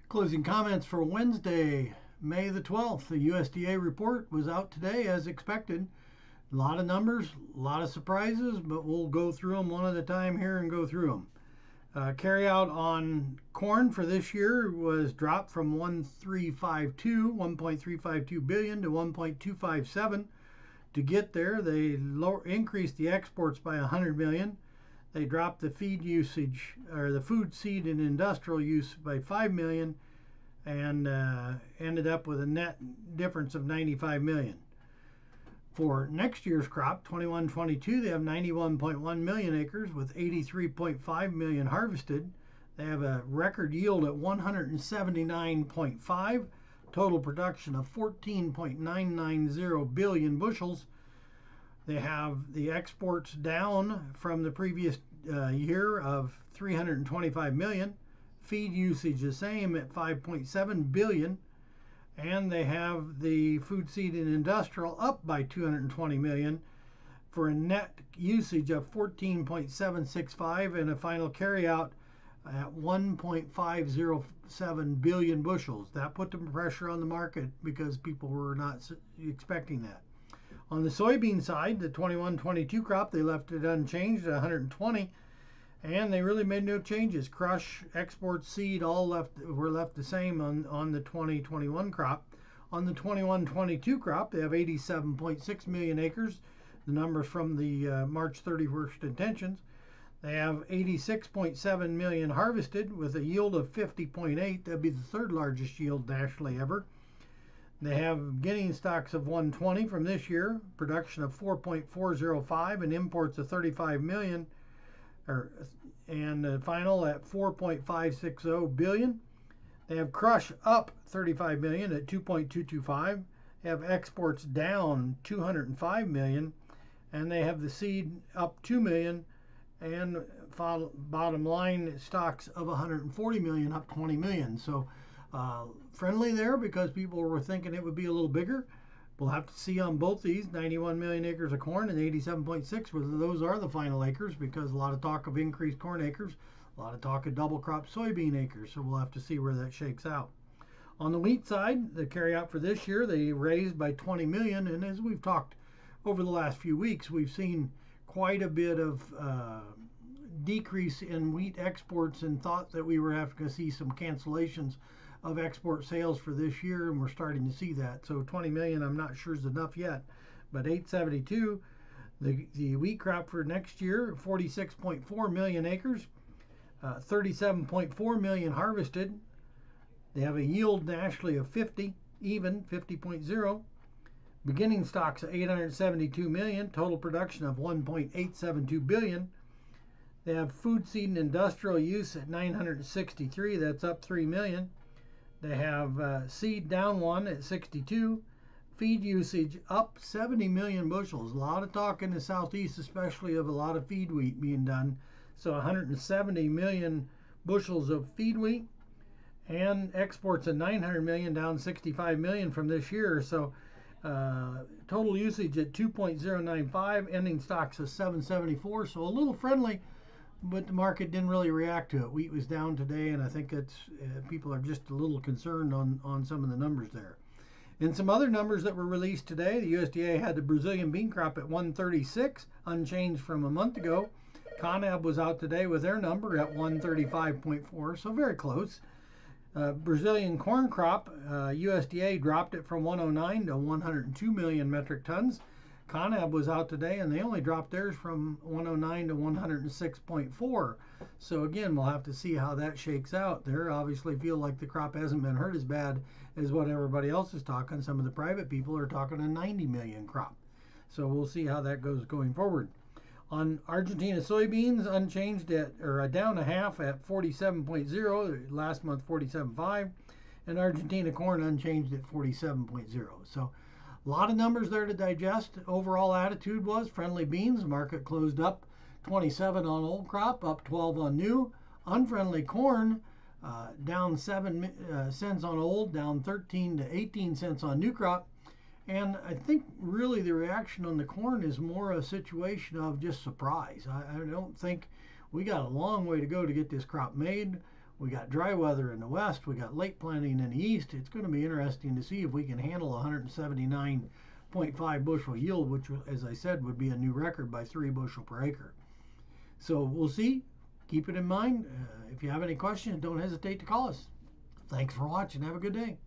Closing comments for Wednesday, May the 12th. The USDA report was out today as expected. A lot of numbers, a lot of surprises, but we'll go through them one at a time here and go through them. Carryout on corn for this year was dropped from 1.352 billion to 1.257. To get there, they increased the exports by 100 million. They dropped the feed usage, or the food, seed, and industrial use by 5 million, and ended up with a net difference of 95 million. For next year's crop, 21-22, they have 91.1 million acres with 83.5 million harvested. They have a record yield at 179.5, total production of 14.990 billion bushels. They have the exports down from the previous year of 325 million. Feed usage the same at 5.7 billion. And they have the food, seed, and industrial up by 220 million for a net usage of 14.765 and a final carryout at 1.507 billion bushels. That put the pressure on the market because people were not expecting that. On the soybean side, the 21-22 crop, they left it unchanged at 120, and they really made no changes. Crush, export, seed all were left the same on the 20-21 crop. On the 21-22 crop, they have 87.6 million acres, the numbers from the March 31st intentions. They have 86.7 million harvested with a yield of 50.8. That'd be the third largest yield nationally ever. They have beginning stocks of 120 from this year, production of 4.405, and imports of 35 million, and the final at 4.560 billion. They have crush up 35 million at 2.225. They have exports down 205 million, and they have the seed up 2 million, and bottom line stocks of 140 million, up 20 million. So friendly there because people were thinking it would be a little bigger. We'll have to see on both these, 91 million acres of corn and 87.6, whether those are the final acres, because a lot of talk of increased corn acres, a lot of talk of double crop soybean acres, so we'll have to see where that shakes out. On the wheat side, the carryout for this year, they raised by 20 million, and as we've talked over the last few weeks, we've seen quite a bit of decrease in wheat exports and thought that we were having to see some cancellations of export sales for this year, and we're starting to see that. So 20 million I'm not sure is enough yet, but 872, the wheat crop for next year, 46.4 million acres, 37.4 million harvested. They have a yield nationally of 50, even 50.0. Beginning stocks of 872 million, total production of 1.872 billion. They have food, seed, and industrial use at 963, that's up 3 million. They have seed down 1 at 62. Feed usage up 70 million bushels. A lot of talk in the southeast, especially of a lot of feed wheat being done. So 170 million bushels of feed wheat, and exports of 900 million, down 65 million from this year. So total usage at 2.095, ending stocks of 774. So a little friendly, but the market didn't really react to it. Wheat was down today, and I think it's people are just a little concerned on some of the numbers there. In some other numbers that were released today, the USDA had the Brazilian bean crop at 136, unchanged from a month ago. Conab was out today with their number at 135.4, so very close. Brazilian corn crop, USDA dropped it from 109 to 102 million metric tons. Conab was out today, and they only dropped theirs from 109 to 106.4. So again, we'll have to see how that shakes out. They obviously feel like the crop hasn't been hurt as bad as what everybody else is talking. Some of the private people are talking a 90 million crop. So we'll see how that goes going forward. On Argentina soybeans, unchanged or down a half at 47.0, last month 47.5, and Argentina corn unchanged at 47.0. So a lot of numbers there to digest. Overall attitude was friendly beans. Market closed up 27 on old crop, up 12 on new. Unfriendly corn down 7 cents on old, down 13 to 18 cents on new crop. And I think really the reaction on the corn is more a situation of just surprise. I don't think we got a long way to go to get this crop made. We got dry weather in the west. We got late planting in the east. It's going to be interesting to see if we can handle 179.5 bushel yield, which, as I said, would be a new record by 3 bushel per acre. So we'll see. Keep it in mind. If you have any questions, don't hesitate to call us. Thanks for watching. Have a good day.